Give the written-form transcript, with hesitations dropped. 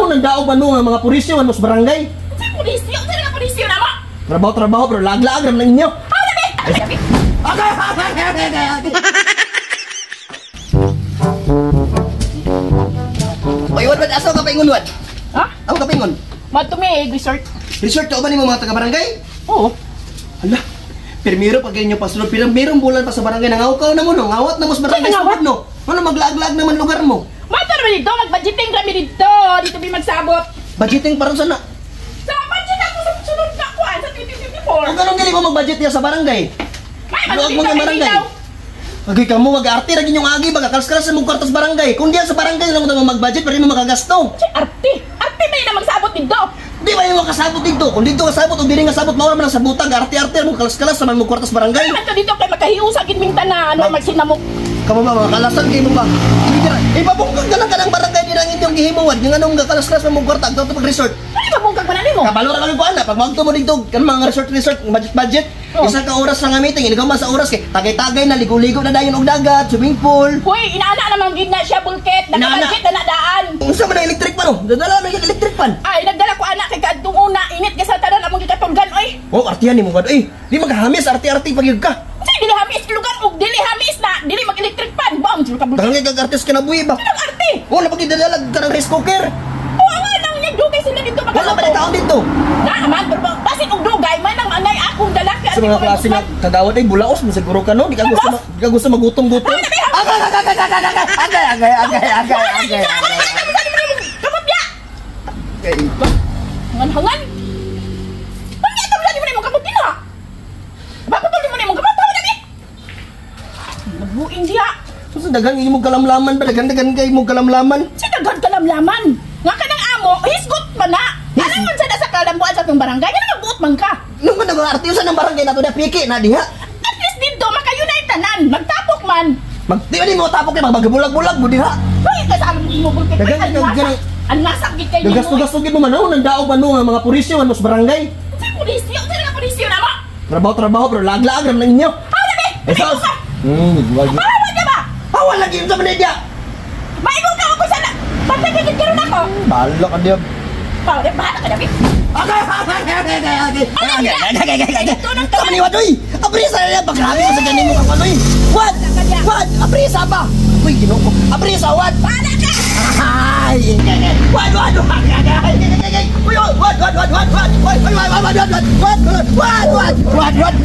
manahon ang daog man mo nga mga pulisyo man mo sa barangay. Sa pulisyo, sa nga pulisyo na mo. Trabaho bro, lag-lag ram na inyo. Labi. Oy, wad aso ka paingon wad. Ha? Ako ka paingon. Matumig resort. Resort to ba nimo mga taga barangay? Oo. Hala. Primero pag ganyan pasulod, pirang bulan pa sa barangay nangaw na mo no, ngawat na mo sa barangay Ngawat? no. Ano maglaag-laag naman lugar mo? Matar mo dito, mag-budgeting kami dito. Dito may magsabot. Budgeting para sa na. Sa budget ako sa sunod na kuan sa 2054. Kung ganun gali mo mag-budget niya sa barangay. May Luwag budgeting mo nga kami barangay. dito. Agay ka mo mag-arte ra ginyong agi magkakalas-kalas sa mong kwartos barangay. Kung diyan sa barangay lang mo mag-budget para mo makagasto. Si Arte. Arte may na magsabot dito. Di ba yung kasabot dito? Kung dito kasabot o dili nga sabot mawala man ang sabutang arte-arte mo kalas-kalas sa mong kwartos barangay. Ano dito kay makahiusa gid ming tanan, ano magsinamok. Kamo ba mga kalasan kay mo ba? Ipabungkag ka lang ka ng barangay din ang inyong gihimuwad. Yung anong kalas-kalas sa mong kwarta agto pag resort. Ano ba bungkag man nimo? Kabalo ra kami po ana pag magto mo dito kan mga resort budget. Oh. Isa ka oras sa nga meeting, ikaw man sa oras kay tagay-tagay na ligo-ligo na dayon og dagat, swimming pool. Hoy, inaana naman gid na siya bulket, Inaana. nakabudget na daan. Unsa man ang electric pan? Dadala na yung electric pan. Ay, nagdala ko anak kay kadtong una, init ka sa tanan among gikatunggan oy. Oh, artihan ni mo gad. Di magahamis arte-arte pagyud ka. Say dili hamis lugar og dili hamis na, dili mag-electric pan. Bam, jud ka bulket. Dangay kag artist ka na buhi ba? Anong arte? Wala pag idadalag ka ng rice cooker. Oo nga nang nagdugay sila dito Wala ba na taon dito? Na aman, basin og dugay man ang anay akong dalaki. Sa mga klase nga kagawad ay bulaos mo siguro ka no? Di ka gusto magutom-gutom. Agay. Kapapya! Okay. Hangan-hangan! Pagka ito lagi mo na yung kapot nila! Bakit mo na yung kapot? Tama na, Nabuing diya! So sa dagang imong kalamlaman ba? Dagan-dagan kay imong kalamlaman? Sa daghan kalamlaman! Nga ka ng amo, hisgot pa na! Anong man sa nasa kalambuan sa itong barangay? Nga nagbuot man ka! Nung ka nag-artiyosan ng barangay na to na piki na diha. At least dito, makayunay tanan! Magtapok man! Di ba ni mo tapok kay magbulag-bulag mo diha? Hoy, kasama mo bulkit! Dagan. Ang nasakit kay nimo! Gagastos-gastos mo man ang daog man mo nga mga pulisyo man mo sa barangay. Sa pulisyo! Sa nga pulisyo na mo! Trabaho bro, lag-lag ram na inyo. Labi! Esos. Ka! Wag. Pahawan ka ba? Hawa lagi sa manedya. Maigo ka ako sana! Basta kikikaroon ako! Balo ka diya. Pahawan, bahala ka, David! Kamu ni wadoy. Aprisa na paggrabe ko sa ganin mo ka wadoy. Wad. Aprisa ba? Uy, ginoo. Aprisa wad. Bahala ka! Ay. Wad. Uy, wad.